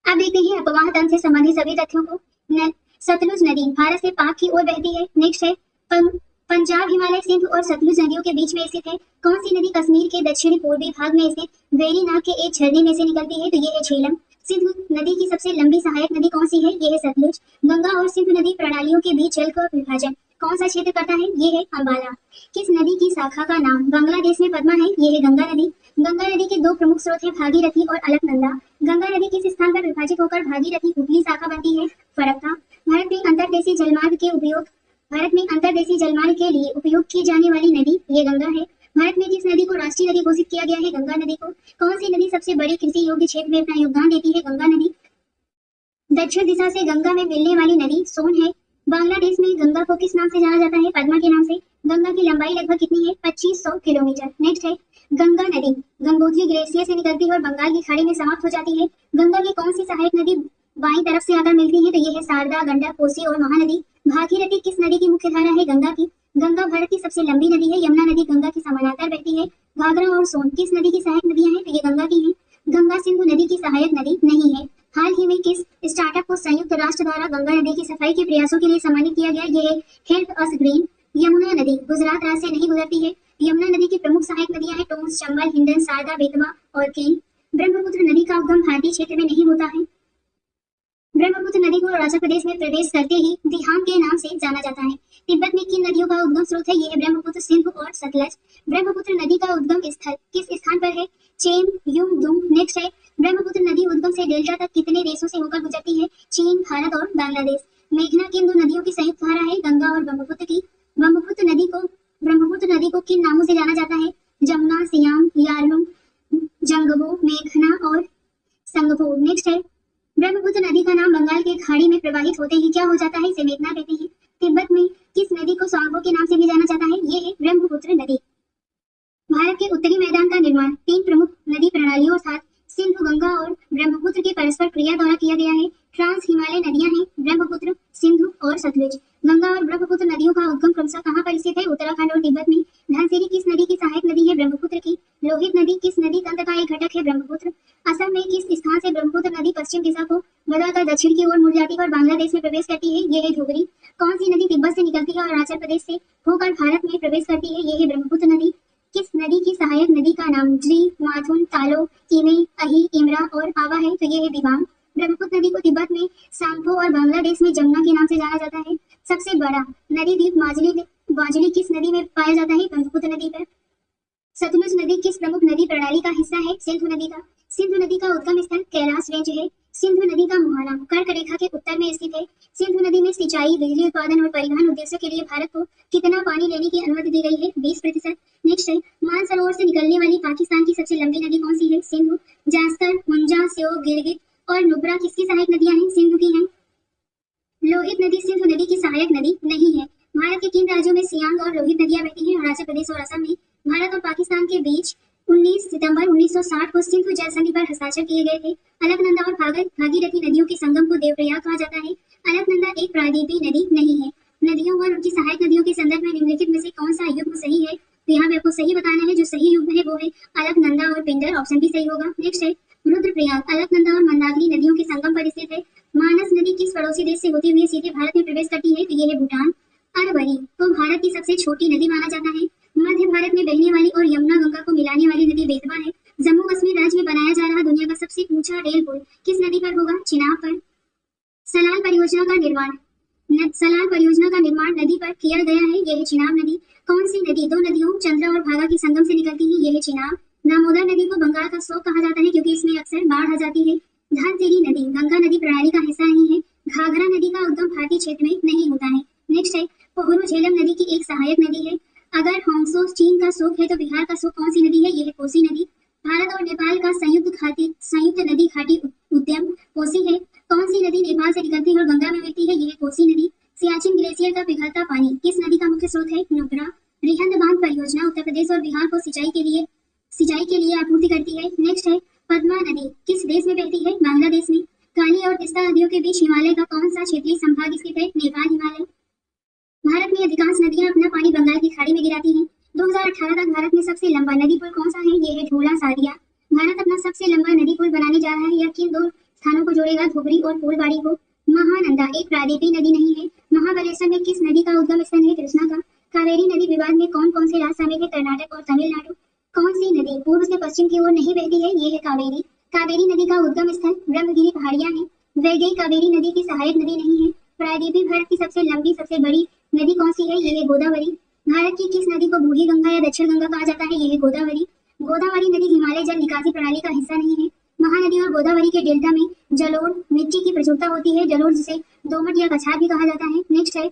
अब देखते हैं अपवाह तंत्र से संबंधित सभी तथ्यों को। सतलुज नदी भारत से पाक की ओर बहती है। नेक्स्ट है पंजाब, हिमालय, सिंध और सतलुज नदियों के बीच में स्थित है। कौन सी नदी कश्मीर के दक्षिणी पूर्वी भाग में स्थित वेरीनाग के एक झरने में से निकलती है? तो ये है झेलम। सिंधु नदी की सबसे लंबी सहायक नदी कौन सी है? ये है सतलुज। गंगा और सिंधु नदी प्रणालियों के बीच जल का विभाजन कौन सा क्षेत्र करता है? ये है अम्बाला। किस नदी की शाखा का नाम बांग्लादेश में पद्मा है? ये है गंगा नदी। गंगा नदी के दो प्रमुख स्रोत हैं, भागीरथी और अलकनंदा। गंगा नदी किस स्थान पर विभाजित होकर भागीरथी उपली शाखा बनती है? फरक्का। भारत में अंतर्देशीय जलमार्ग के लिए उपयोग की जाने वाली नदी ये गंगा है। भारत में किस नदी को राष्ट्रीय नदी घोषित किया गया है? गंगा नदी को। कौन सी नदी सबसे बड़े कृषि योग्य क्षेत्र में अपना योगदान देती है? गंगा नदी। दक्षिण दिशा से गंगा में मिलने वाली नदी सोन है। बांग्लादेश में गंगा को किस नाम से जाना जाता है? पद्मा के नाम से। गंगा की लंबाई लगभग कितनी है? 2500 किलोमीटर। नेक्स्ट है गंगा नदी गंगोत्री ग्लेशियर से निकलती है और बंगाल की खाड़ी में समाप्त हो जाती है। गंगा की कौन सी सहायक नदी बाईं तरफ से आकर मिलती है? तो ये है शारदा, गंडक, कोसी और महानदी। भागीरथी किस नदी की मुख्य धारा है? गंगा की। गंगा भारत की सबसे लंबी नदी है। यमुना नदी गंगा की समानांतर बहती है। घाघरा और सोन किस नदी की सहायक नदियां हैं? तो ये गंगा की है। गंगा सिंधु नदी की सहायक नदी नहीं है। हाल ही में किस स्टार्टअप को संयुक्त राष्ट्र द्वारा गंगा नदी की सफाई के प्रयासों के लिए सम्मानित किया गया? ये है हेल्प अस ग्रीन। यमुना नदी गुजरात राज्य से नहीं गुजरती है। यमुना नदी की प्रमुख सहायक नदियां हैं टोंस, चंबल, हिंडन, शारदा, बेतवा और केन। ब्रह्मपुत्र नदी का उद्गम भारतीय क्षेत्र में नहीं होता है। ब्रह्मपुत्र नदी को अरुणाचल प्रदेश में प्रवेश करते ही दिहांग के नाम से जाना जाता है। तिब्बत में किन नदियों का उद्गम स्रोत है? ये है ब्रह्मपुत्र, सिंधु और सतलज। ब्रह्मपुत्र नदी का उद्गम स्थल किस स्थान पर है? चेम युम दुम। नेक्स्ट है ब्रह्मपुत्र नदी उद्गम से डेल्टा तक कितने देशों से होकर गुजरती है? चीन, भारत और बांग्लादेश। मेघना किन दो नदियों की संयुक्त धारा है? गंगा और ब्रह्मपुत्र की। ब्रह्मपुत्र नदी को किन नामों से जाना जाता है? जमुना, सियाम, यार्लुंग, जंगबो, मेघना और संगबो। नेक्स्ट है ब्रह्मपुत्र नदी का नाम बंगाल के खाड़ी में प्रवाहित होते ही क्या हो जाता है? इसे मेघना कहते हैं। तिब्बत में किस नदी को सांगो के नाम से भी जाना जाता है? ये है ब्रह्मपुत्र नदी। भारत के उत्तरी मैदान का निर्माण तीन प्रमुख नदी प्रणालियों अर्थात सिंधु, गंगा और ब्रह्मपुत्र की परस्पर क्रिया द्वारा किया गया है। ट्रांस हिमालय नदियां हैं ब्रह्मपुत्र, सिंधु और सतलुज। गंगा और ब्रह्मपुत्र नदियों का उद्गम क्रमशः कहाँ पर स्थित है? उत्तराखंड और तिब्बत में। धनसिरी किस नदी की सहायक नदी है? ब्रह्मपुत्र की। लोहित नदी किस नदी तंत्र का एक घटक है? ब्रह्मपुत्र। असम में किस स्थान से ब्रह्मपुत्र नदी पश्चिम दिशा को बदलकर दक्षिण की ओर मुड़ जाती है और बांग्लादेश में प्रवेश करती है? ये है धुबरी। कौन सी नदी तिब्बत से निकलती है और अरुणाचल प्रदेश से होकर भारत में प्रवेश करती है? ये है ब्रह्मपुत्र नदी। किस नदी की सहायक नदी का नाम द्री, माथुन, तालो, कीमे, अही, इमरा और आवा है? तो ये है दिबांग। ब्रह्मपुत्र नदी को तिब्बत में सांगपो और बांग्लादेश में जमुना के नाम से जाना जाता है। सबसे बड़ा नदी द्वीप माजुली किस नदी में पाया जाता है? ब्रह्मपुत्र नदी पर। सतलुज नदी किस प्रमुख नदी प्रणाली का हिस्सा है? सिंधु नदी का। सिंधु नदी का उद्गम स्थल कैलाश रेंज है। सिंधु नदी का मुहाना कर्क रेखा के उत्तर में स्थित है। सिंधु नदी में सिंचाई, बिजली उत्पादन और परिवहन उद्देश्यों के लिए भारत को कितना पानी लेने की अनुमति दी गई है? 20%। नेक्स्ट है मानसरोवर से निकलने वाली पाकिस्तान की सबसे लंबी नदी कौन सी है? सिंधु। जास्कर, मुंजा, स्योक, गिरगिट और नुब्रा किसकी सहायक नदियां हैं? सिंधु की हैं। लोहित नदी सिंधु नदी की सहायक नदी नहीं है। भारत के किन राज्यों में सियांग और लोहित नदियां बहती हैं? अरुणाचल प्रदेश और असम में। भारत और पाकिस्तान के बीच 19 सितंबर 1960 को सिंधु जल संधि पर हस्ताक्षर किए गए थे। अलकनंदा और भागीरथी नदियों के संगम को देवप्रयाग कहा जाता है। अलकनंदा एक प्रायद्वीपीय नदी नहीं है। नदियों और उनकी सहायक नदियों के संदर्भ में निम्नलिखित में से कौन सा युग्म सही है? तो यहाँ पे आपको सही बताना है। जो सही युग्म है वो है अलकनंदा और पिंडर। ऑप्शन भी सही होगा। नेक्स्ट है रुद्रप्रयाग अलकनंदा और मंदाकिनी नदियों के संगम पर स्थित है। मानस नदी किस पड़ोसी देश से होती हुई सीधे भारत में प्रवेश करती है? तो ये है भूटान। अरवली को भारत की सबसे छोटी नदी माना जाता है। मध्य भारत में बहने वाली और यमुना गंगा को मिलाने वाली नदी बेतवा है। जम्मू कश्मीर राज्य में बनाया जा रहा दुनिया का सबसे ऊंचा रेल पुल किस नदी पर होगा? चिनाब पर। सलाल परियोजना का निर्माण नदी पर किया गया है। यह है चिनाब नदी। कौन सी नदी दो नदियों चंद्रा और भागा के संगम से निकलती है? यह है चिनाब। दामोदर नदी को बंगाल का शोक कहा जाता है क्योंकि इसमें अक्सर बाढ़ आ जाती है। धनसिरी नदी गंगा नदी प्रणाली का हिस्सा नहीं है। घाघरा नदी का उद्गम भारतीय क्षेत्र में नहीं होता है। नेक्स्ट है पोहरु झेलम नदी की एक सहायक नदी है। अगर होंगसो चीन का शोक है तो बिहार का शोक कौन सी नदी है? यह है कोसी नदी। भारत और नेपाल का संयुक्त नदी घाटी उद्यम कोसी है। कौन सी नदी नेपाल से निकलती है और गंगा में मिलती है? यह है कोसी नदी। सियाचिन ग्लेशियर का पिघलता पानी किस नदी का मुख्य स्रोत है? नुब्रा। रिहंद बांध परियोजना उत्तर प्रदेश और बिहार को सिंचाई के लिए आपूर्ति करती है। नेक्स्ट है पद्मा नदी किस देश में बहती है? बांग्लादेश में। काली और तिस्ता नदियों के बीच हिमालय का कौन सा क्षेत्रीय संभाग स्थित है? नेपाल हिमालय। भारत में अधिकांश नदियां अपना पानी बंगाल की खाड़ी में गिराती हैं। 2018 तक भारत में सबसे लंबा नदी पुल कौन सा है? ये है ढोला सादिया। भारत अपना सबसे लंबा नदी पुल बनाने जा रहा है। यह किन दो स्थानों को जोड़ेगा धुबरी और फूलबाड़ी को। महानंदा एक प्रायद्वीपीय नदी नहीं है। महाबलेश्वर में किस नदी का उद्गम स्थल है? कृष्णा का। कावेरी नदी विवाद में कौन कौन से राज्य शामिल है? कर्नाटक और तमिलनाडु। कौन सी नदी पूर्व से पश्चिम की ओर नहीं बहती है? ये है कावेरी। कावेरी नदी का उद्गम स्थल ब्रह्मगिरी पहाड़ियां हैं। वैगई कावेरी नदी की सहायक नदी नहीं है। प्रायद्वीपीय भारत की सबसे लंबी सबसे बड़ी नदी कौन सी है? ये है गोदावरी। भारत की किस नदी को बूढ़ी गंगा या दक्षिण गंगा कहा जाता है? ये है गोदावरी। गोदावरी नदी हिमालय जल निकासी प्रणाली का हिस्सा नहीं है। महानदी और गोदावरी के डेल्टा में जलोढ़ मिट्टी की प्रचुरता होती है। जलोढ़ जिसे दोमट या कछार भी कहा जाता है। नेक्स्ट है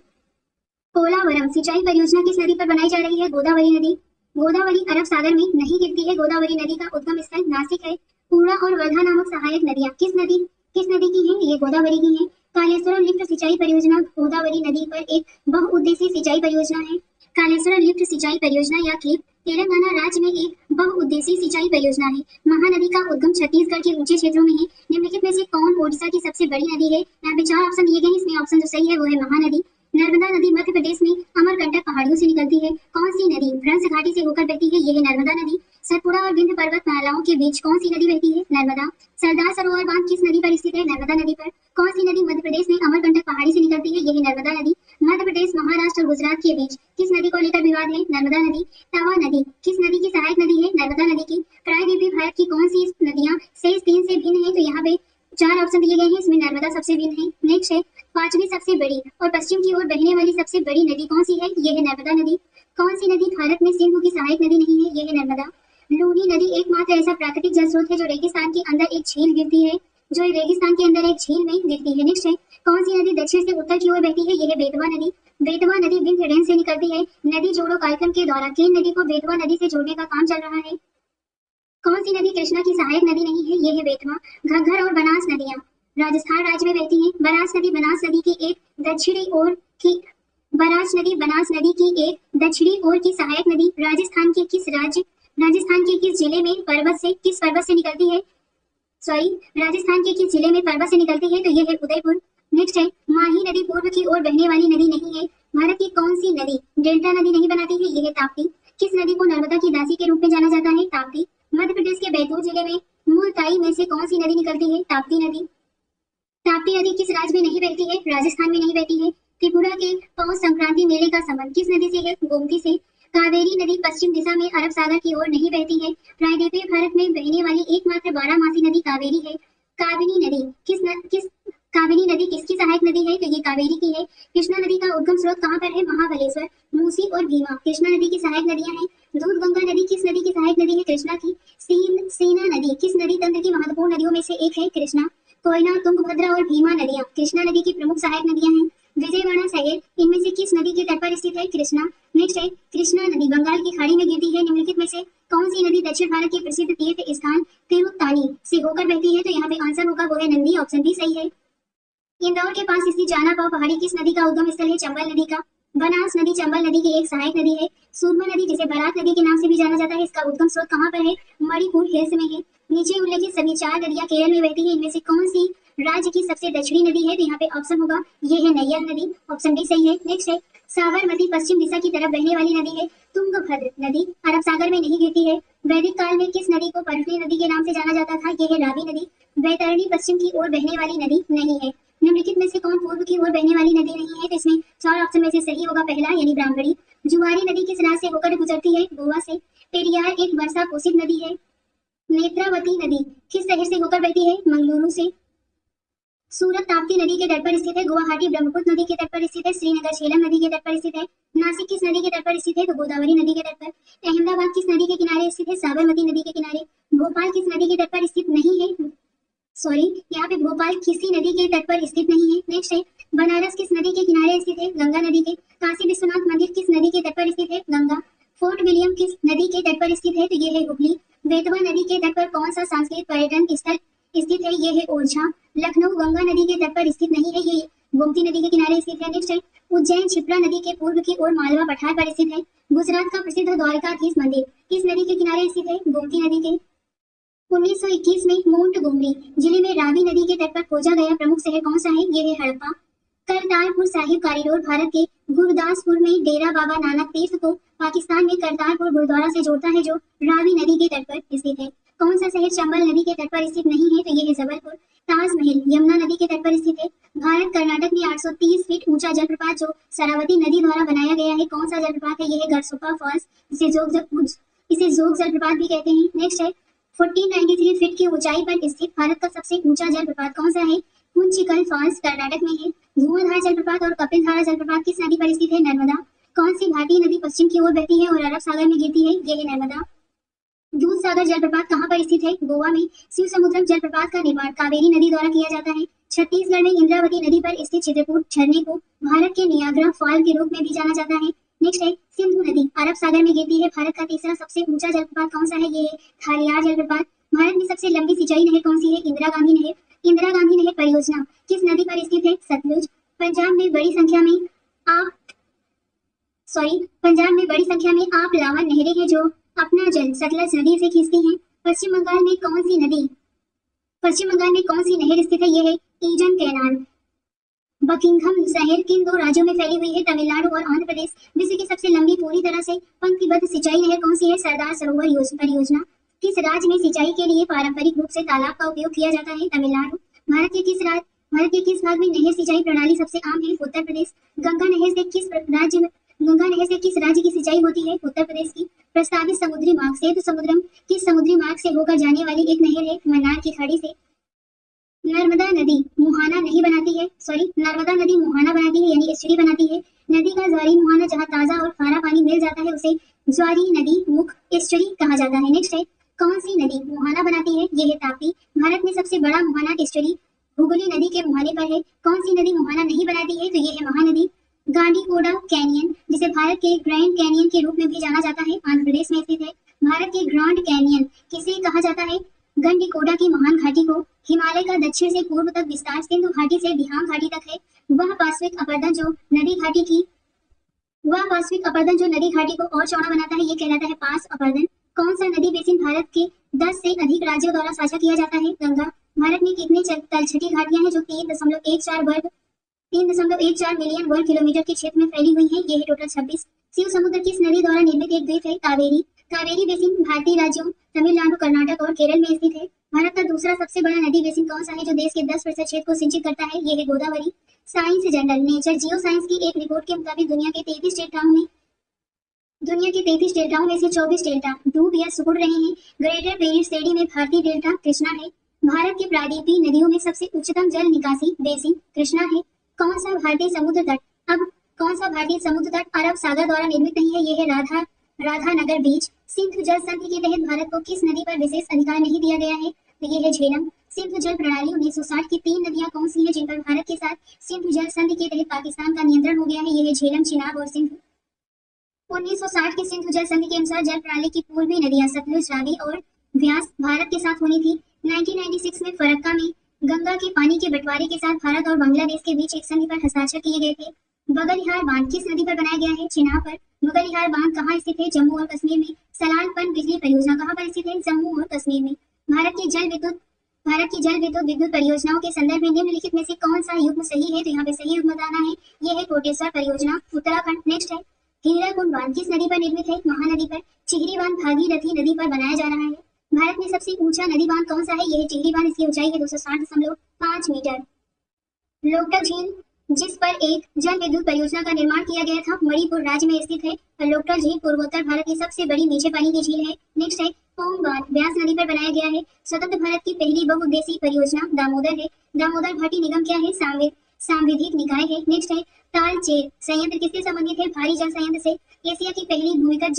पोलावरम सिंचाई परियोजना किस नदी पर बनाई जा रही है? गोदावरी नदी। गोदावरी अरब सागर में नहीं गिरती है। गोदावरी नदी का उद्गम स्थल नासिक है। पूर्णा और वर्धा नामक सहायक नदियां किस नदी की हैं? ये गोदावरी की हैं। कालेश्वर लिफ्ट सिंचाई परियोजना गोदावरी नदी पर एक बहुउद्देशीय सिंचाई परियोजना है। कालेश्वर लिफ्ट सिंचाई परियोजना या क्लिप तेलंगाना राज्य में एक बहुउद्देशीय सिंचाई परियोजना है। महानदी का उद्गम छत्तीसगढ़ के ऊंचे क्षेत्रों में है। निम्नलिखित में से कौन ओडिशा की सबसे बड़ी नदी है? यहाँ पे 4 ऑप्शन दिए गए हैं। इसमें ऑप्शन जो सही है वो है महानदी। नर्मदा नदी मध्य प्रदेश में अमरकंटक पहाड़ियों से निकलती है। कौन सी नदी भ्रंश घाटी से होकर बहती है? ये है नर्मदा नदी। सतपुड़ा और विंध्य पर्वत मालाओं के बीच कौन सी नदी बहती है? नर्मदा। सरदार सरोवर बांध किस नदी पर स्थित है? नर्मदा नदी पर। कौन सी नदी मध्य प्रदेश में अमरकंटक पहाड़ी से निकलती है? ये है नर्मदा नदी। मध्य प्रदेश महाराष्ट्र और गुजरात के बीच किस नदी को लेकर विवाद है? नर्मदा नदी। तवा नदी किस नदी की सहायक नदी है? नर्मदा नदी की। प्रायद्वीपीय भारत की कौन सी नदियां शेष 3 से भिन्न है? तो यहाँ पे 4 ऑप्शन दिए गए हैं। इसमें नर्मदा सबसे भिन्न है। नेक्स्ट है 5वीं सबसे बड़ी और पश्चिम की ओर बहने वाली सबसे बड़ी नदी कौन सी है? ये है नर्मदा नदी। कौन सी नदी भारत में सिंधु की सहायक नदी नहीं है? ये है नर्मदा। लूनी नदी एकमात्र ऐसा प्राकृतिक जल स्रोत है जो रेगिस्तान के अंदर एक झील गिरती है। जो रेगिस्तान के अंदर एक झील में गिरती है। नेक्स्ट है कौन सी नदी दक्षिण से उत्तर की ओर बहती है? ये है बेतवा नदी। बेतवा नदी विंध्य रेंज से निकलती है। नदी जोड़ो कार्यक्रम के द्वारा केन नदी को बेतवा नदी से जोड़ने का काम चल रहा है। कौन सी नदी कृष्णा की सहायक नदी नहीं है? ये है बेतवा। घग्गर और बनास नदियां राजस्थान राज्य में बहती हैं। बनास नदी बनास नदी की एक दक्षिणी ओर की बनास नदी की एक दक्षिणी ओर की सहायक नदी राजस्थान के किस जिले में किस पर्वत से निकलती है? राजस्थान के किस जिले में पर्वत से निकलती है? तो ये है उदयपुर। नेक्स्ट है माही नदी पूर्व की ओर बहने वाली नदी नहीं है। भारत की कौन सी नदी डेल्टा नदी नहीं बनाती है? ये है ताप्ती। किस नदी को नर्मदा की दासी के रूप में जाना जाता है? ताप्ती। मध्य प्रदेश के बैतूल जिले में मुलताई में से कौन सी नदी निकलती है? ताप्ती नदी। ताप्ती नदी किस राज्य में नहीं बहती है? राजस्थान में नहीं बहती है। त्रिपुरा के पौष संक्रांति मेले का संबंध किस नदी से है? गोमती से। कावेरी नदी पश्चिम दिशा में अरब सागर की ओर नहीं बहती है। प्रायद्वीपीय भारत में बहने वाली एकमात्र 12 मासी नदी कावेरी है। कावेरी नदी किसकी सहायक नदी है? तो ये कावेरी की है। कृष्णा नदी का उद्गम स्रोत कहाँ पर है? महाबलेश्वर। मूसी और भीमा कृष्णा नदी की सहायक नदियां हैं। दूधगंगा नदी किस नदी की सहायक नदी है? कृष्णा की। सेना नदी किस नदी तंत्र की महत्वपूर्ण नदियों में से एक है? कृष्णा। कोयना तुंगभद्रा और भीमा नदियां कृष्णा नदी की प्रमुख सहायक नदियां हैं। विजयवाड़ा सैर इनमें से किस नदी के तट पर स्थित है? कृष्णा। नेक्स्ट है कृष्णा नदी बंगाल की खाड़ी में गिरती है। निम्नलिखित में से कौन सी नदी दक्षिण भारत के प्रसिद्ध तीर्थ स्थान तिरुत्तानी से होकर बहती है? तो यहाँ पे आंसर होगा वो है नंदी। ऑप्शन भी सही है। इंदौर के पास स्थित जाना पाव पहाड़ी किस नदी का उद्गम स्थल है? चंबल नदी का। बनास नदी चंबल नदी की एक सहायक नदी है। सूरमा नदी जिसे बराक नदी के नाम से भी जाना जाता है, इसका उद्गम स्रोत कहाँ पर है? मणिपुर हिल्स में है। नीचे उल्लेखित सभी 4 नदियां केरल में बहती है। इनमें से कौन सी राज्य की सबसे दक्षिणी नदी है? तो यहाँ पे ऑप्शन होगा ये है नैयर नदी। ऑप्शन भी सही है। नेक्स्ट है साबरमती पश्चिम दिशा की तरफ बहने वाली नदी है। तुंगभद्र नदी अरब सागर में नहीं गिरती है। वैदिक काल में किस नदी को पर्फली नदी के नाम से जाना जाता था? ये है रावी नदी। वैतरणी पश्चिम की ओर बहने वाली नदी नहीं है। निम्नलिखित में से कौन पूर्व की ओर बहने वाली नदी नहीं है? तो इसमें 4 ऑप्शन में से सही होगा पहला यानी ब्राह्मणी। जुआरी नदी किस राज्य से होकर गुजरती है? गोवा से। पेरियार एक वर्षा पोषित नदी है। नेत्रावती नदी किस शहर से होकर बहती है? मंगलुरु से। सूरत ताप्ती नदी के तट पर स्थित है। गुवाहाटी ब्रह्मपुत्र नदी के तट पर स्थित है। श्रीनगर झेलम नदी के तट पर स्थित है। नासिक किस नदी के तट पर स्थित है? तो गोदावरी नदी के तट पर। अहमदाबाद किस नदी के किनारे स्थित है? साबरमती नदी के किनारे। भोपाल किस नदी के तट पर स्थित नहीं है? यहाँ पे भोपाल किसी नदी के तट पर स्थित नहीं है। नेक्स्ट है बनारस किस नदी के किनारे स्थित है? गंगा नदी के। काशी विश्वनाथ मंदिर किस नदी के तट पर स्थित है? गंगा। फोर्ट विलियम किस नदी के तट पर स्थित है? तो ये है हुगली। बेतवा नदी के तट पर कौन सा सांस्कृतिक पर्यटन स्थल स्थित है? ये है ओरछा। लखनऊ गंगा नदी के तट पर स्थित नहीं है, ये गोमती नदी के किनारे स्थित है। नेक्स्ट है उज्जैन क्षिप्रा नदी के पूर्व की ओर मालवा पठार पर स्थित है। गुजरात का प्रसिद्ध द्वारकाधीश मंदिर किस नदी के किनारे स्थित है? गोमती नदी के। 1921 में मोंटगोमरी जिले में रावी नदी के तट पर खोजा गया प्रमुख शहर कौन सा है? ये है हड़प्पा। करतारपुर साहिब कॉरिडोर भारत के गुरदासपुर में डेरा बाबा नानक तीर्थ को पाकिस्तान में करतारपुर गुरुद्वारा से जोड़ता है जो रावी नदी के तट पर स्थित है। कौन सा शहर चंबल नदी के तट पर स्थित नहीं है? तो ये है जबलपुर। ताजमहल यमुना नदी के तट पर स्थित है। भारत कर्नाटक में 830 फीट ऊंचा जलप्रपात जो शरावती नदी द्वारा बनाया गया है, कौन सा जलप्रपात है? यह है गरसोपा फॉल्स, इसे जोग जलप्रपात भी कहते हैं। नेक्स्ट है 1493 फीट की ऊंचाई पर स्थित भारत का सबसे ऊंचा जलप्रपात कौन सा है? कुंचिकल फॉल्स कर्नाटक में है। धुआंधार जलप्रपात और कपिलधारा जलप्रपात किस नदी पर स्थित है? नर्मदा। कौन सी भारतीय नदी पश्चिम की ओर बहती है और अरब सागर में गिरती है? यह है नर्मदा। दूध सागर जलप्रपात कहाँ पर स्थित है? गोवा में। शिव समुद्रम जलप्रपात का निर्माण कावेरी नदी द्वारा किया जाता है। छत्तीसगढ़ में इंद्रावती नदी पर स्थित चित्रकूट झरने को भारत के नियाग्रा फॉल के रूप में भी जाना जाता है। नेक्स्ट है सिंधु नदी अरब सागर में गिरती है। भारत का तीसरा सबसे ऊंचा जलप्रपात कौन सा है? ये है खालियार जलप्रपात। भारत में सबसे लंबी सिंचाई नहर कौन सी है? इंदिरा गांधी नहर। इंदिरा गांधी नहर परियोजना किस नदी पर स्थित है? सतलुज। पंजाब में बड़ी संख्या में आप लावन नहरें हैं जो अपना जल सतलज नदी से खींचती हैं। पश्चिम बंगाल में कौन सी नहर स्थित है? यह है ईजन कैनाल। बकिंघम शहर किन दो राज्यों में फैली हुई है? तमिलनाडु और आंध्र प्रदेश। विश्व की सबसे लंबी पूरी तरह से पंक्तिबद्ध सिंचाई नहर कौन सी है? सरदार सरोवर परियोजना। किस राज्य में सिंचाई के लिए पारंपरिक रूप से तालाब का उपयोग किया जाता है? तमिलनाडु। भारत के किस भाग में नहर सिंचाई प्रणाली सबसे आम है? उत्तर प्रदेश। गंगा नहर से किस राज्य की सिंचाई होती है? उत्तर प्रदेश की। प्रस्तावित समुद्री मार्ग सेतु समुद्रम किस समुद्री मार्ग से होकर जाने वाली एक नहर है? मन्नार की खाड़ी से। नर्मदा नदी मुहाना बनाती है यानी एस्चुरी बनाती है। नदी का ज्वारी मुहाना जहाँ ताजा और खारा पानी मिल जाता है उसे ज्वारी नदी मुख एस्चुरी कहा जाता है। नेक्स्ट है कौन सी नदी मुहाना बनाती है? यह है ताप्ती। भारत में सबसे बड़ा मुहाना एस्चुरी हुगली नदी के मुहाने पर है। कौन सी नदी मुहाना नहीं बनाती है? तो यह है महानदी। गांडीकोडा कैनियन जिसे भारत के ग्रैंड कैनियन के रूप में भी जाना जाता है, आंध्र प्रदेश में स्थित है। भारत के ग्रैंड कैनियन किसे कहा जाता है? गंडीकोडा की महान घाटी को। हिमालय का दक्षिण से पूर्व तक विस्तार सिंधु घाटी से दिहांग घाटी तक है। वह पार्श्विक अपरदन जो नदी घाटी को और चौड़ा बनाता है, ये कहलाता है पार्श्व अपरदन। कौन सा नदी बेसिन भारत के 10 से अधिक राज्यों द्वारा साझा किया जाता है? गंगा। भारत में कितनी तलछटी घाटियां हैं जो 3.14 मिलियन वर्ग किलोमीटर के क्षेत्र में फैली हुई है? ये है टोटल 26। शिव समुद्र किस नदी द्वारा निर्मित एक द्वीप है? कावेरी। कावेरी बेसिन भारतीय राज्यों तमिलनाडु, कर्नाटक और केरल में स्थित है। भारत का दूसरा सबसे बड़ा नदी बेसिन कौन सा है जो देश के 10% क्षेत्र को सिंचित करता है? ये है Godavari. Science journal nature geo science की एक रिपोर्ट के मुताबिक दुनिया के 33 डेल्टाओं में से 24 डेल्टा डूब या सिकुड़ रहे हैं। ग्रेटर पेरिस श्रेणी में भारतीय डेल्टा कृष्णा है। भारत के प्रायद्वीपीय नदियों में सबसे उच्चतम जल निकासी बेसिन कृष्णा है। कौन सा भारतीय समुद्र तट अरब सागर द्वारा निर्मित नहीं है? यह है राधानगर बीच। सिंधु जल संधि के तहत भारत को किस नदी पर विशेष अधिकार नहीं दिया गया है? तो यह है झेलम। सिंधु जल प्रणाली 1960 की 3 नदियां कौन सी हैं जिन पर भारत के साथ सिंधु जल संधि के तहत पाकिस्तान का नियंत्रण हो गया है? यह है झेलम, चिनाब और सिंधु। 1960 की सिंधु जल संधि के अनुसार जल प्रणाली की पूर्वी नदियां सतलुज, रावी और व्यास भारत के साथ होनी थी। 1996 में फरक्का में गंगा के पानी के बंटवारे के साथ भारत और बांग्लादेश के बीच एक संधि पर हस्ताक्षर किए गए थे। बगलिहार बांध किस नदी पर बनाया गया है? चिनाब पर। बगलिहार बांध कहाँ स्थित है? जम्मू और कश्मीर में। सलाल-पन बिजली परियोजना कहाँ पर स्थित है? जम्मू और कश्मीर में। भारत की जल विद्युत परियोजनाओं के संदर्भ में निम्नलिखित में से कौन सा युग्म सही है? तो यहाँ पे सही युग्म बताना है। यह है कोटेश्वर परियोजना, उत्तराखंड। नेक्स्ट है हीराकुंड बांध किस नदी पर निर्मित है? महानदी पर। चिहरी बांध भागीरथी नदी पर बनाया जा रहा है। भारत में सबसे ऊंचा नदी बांध कौन सा है? यह टिहरी बांध, इसकी ऊंचाई है 260.5 मीटर। लोकटक झील जिस पर एक जल विद्युत परियोजना का निर्माण किया गया था, मणिपुर राज्य में स्थित है। लोकटक झील पूर्वोत्तर भारत की सबसे बड़ी मीठे पानी की झील है। नेक्स्ट है पोंग बांध ब्यास नदी पर बनाया गया है। स्वतंत्र भारत की पहली बहुउद्देशीय परियोजना दामोदर है। दामोदर घाटी निगम क्या है? सांविधिक निकाय है। नेक्स्ट है तालचेर संयंत्र किससे संबंधित है? भारी जल संयंत्र से। एशिया की पहली भूमिगत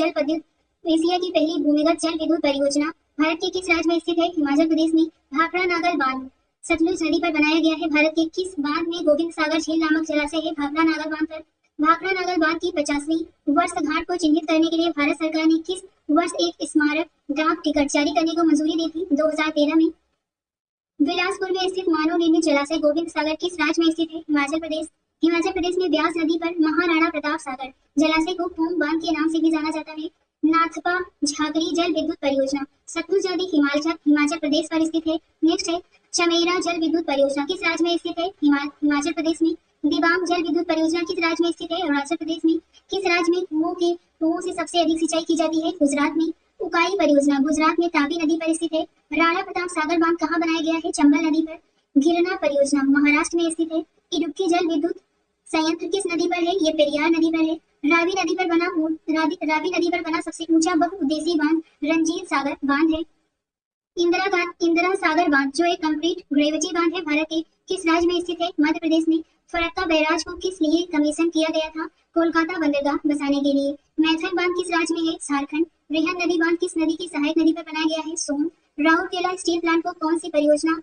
जल विद्युत परियोजना भारत के किस राज्य में स्थित है? हिमाचल प्रदेश में। भाखड़ा नागल बांध सतलुज नदी पर बनाया गया है। भारत के किस बांध में गोविंद सागर झील नामक जलाशय है? भाखड़ा नागल बांध पर। भाखड़ा नागल बांध की 50वीं वर्षगांठ को चिन्हित करने के लिए भारत सरकार ने किस वर्ष एक स्मारक डाक टिकट जारी करने को मंजूरी दी थी? 2013 में। बिलासपुर में स्थित मानव निर्मित जलाशय गोविंद सागर किस राज्य में स्थित है? हिमाचल प्रदेश। हिमाचल प्रदेश में ब्यास नदी पर महाराणा प्रताप सागर जलाशय को पोंग बांध के नाम से भी जाना जाता है। नाथपा झाकरी जल विद्युत परियोजना सतलुज नदी हिमाचल प्रदेश पर स्थित है। नेक्स्ट है चमेरा जल विद्युत परियोजना किस राज्य में स्थित है? हिमाचल प्रदेश में। दिबांग जल विद्युत परियोजना किस राज्य में स्थित है? अरुणाचल प्रदेश में। किस राज्य में कुओं से सबसे अधिक सिंचाई की जाती है? गुजरात में। उकाई परियोजना गुजरात में तापी नदी पर स्थित है। राणा प्रताप सागर बांध कहाँ बनाया गया है? चंबल नदी पर। गिरना परियोजना महाराष्ट्र में स्थित है। इडुक्की जल विद्युत संयंत्र किस नदी पर है? ये पेरियार नदी पर है। रावी नदी पर बना सबसे ऊंचा बहुउद्देशीय बांध रंजीत सागर बांध है। इंदिरा सागर बांध जो एक कंक्रीट ग्रेविटी बांध है, भारत के किस राज्य में स्थित है? मध्य प्रदेश में। फरक्का बैराज को किस लिए कमीशन किया गया था? कोलकाता बंदरगाह बसाने के लिए। मैथन बांध किस राज्य में है? झारखंड। रेहन नदी बांध किस नदी की सहायक नदी पर बनाया गया है? सोन। राउरकेला स्टील प्लांट को कौन सी परियोजना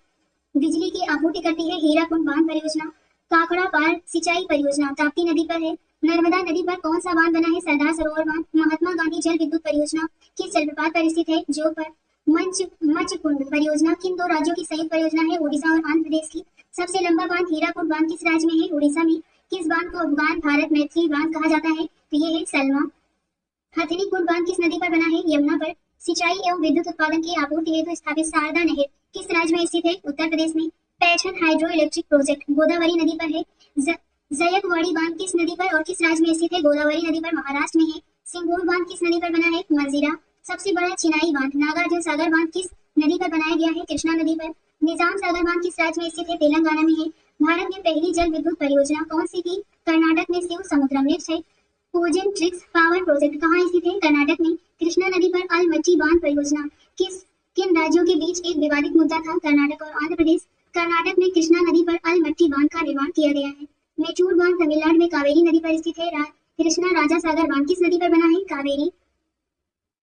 बिजली की आपूर्ति करती है? हीराकुंड बांध परियोजना। काकड़ा पार सिंचाई परियोजना ताप्ती नदी पर है। नर्मदा नदी पर कौन सा बांध बना है? सरदार सरोवर बांध। महात्मा गांधी जल विद्युत परियोजना किस जलप्रपात पर स्थित है? जोग पर। मचकुंड परियोजना किन दो राज्यों की संयुक्त परियोजना है? ओडिशा और आंध्र प्रदेश की। सबसे लंबा बांध हीराकुंड बांध किस राज्य में है? उड़ीसा में। किस बांध को अफगान भारत मैत्री बांध कहा जाता है? तो ये है सलमा। हथनीकुंड बांध किस नदी पर बना है? यमुना पर। सिंचाई एवं विद्युत उत्पादन की आपूर्ति हेतु स्थापित शारदा नहर किस राज्य में स्थित है? उत्तर प्रदेश में। पैछन हाइड्रो इलेक्ट्रिक प्रोजेक्ट गोदावरी नदी पर है। जयकवाड़ी बांध किस नदी पर और किस राज्य में स्थित है? गोदावरी नदी पर, महाराष्ट्र में है। सिंगूर बांध किस नदी पर बना है? मंजीरा। सबसे बड़ा चिनाई बांध नागार्जुन सागर बांध किस नदी पर बनाया गया है? कृष्णा नदी पर। निजाम सागर बांध किस राज्य में स्थित है? तेलंगाना में है। भारत में पहली जल विद्युत परियोजना कौन सी थी? कर्नाटक में शिव समुद्रम। नेक्स्ट है कोजेन ट्रिक्स पावर प्रोजेक्ट कहाँ स्थित है? कर्नाटक में। कृष्णा नदी पर अलमट्टी बांध परियोजना किन राज्यों के बीच एक विवादित मुद्दा था? कर्नाटक और आंध्र प्रदेश। कर्नाटक में कृष्णा नदी पर अलमट्टी बांध का निर्माण किया गया है। मेचूर बांध तमिलनाडु में कावेरी नदी पर स्थित है। कृष्णा राजा सागर बांध किस नदी पर बना है? कावेरी।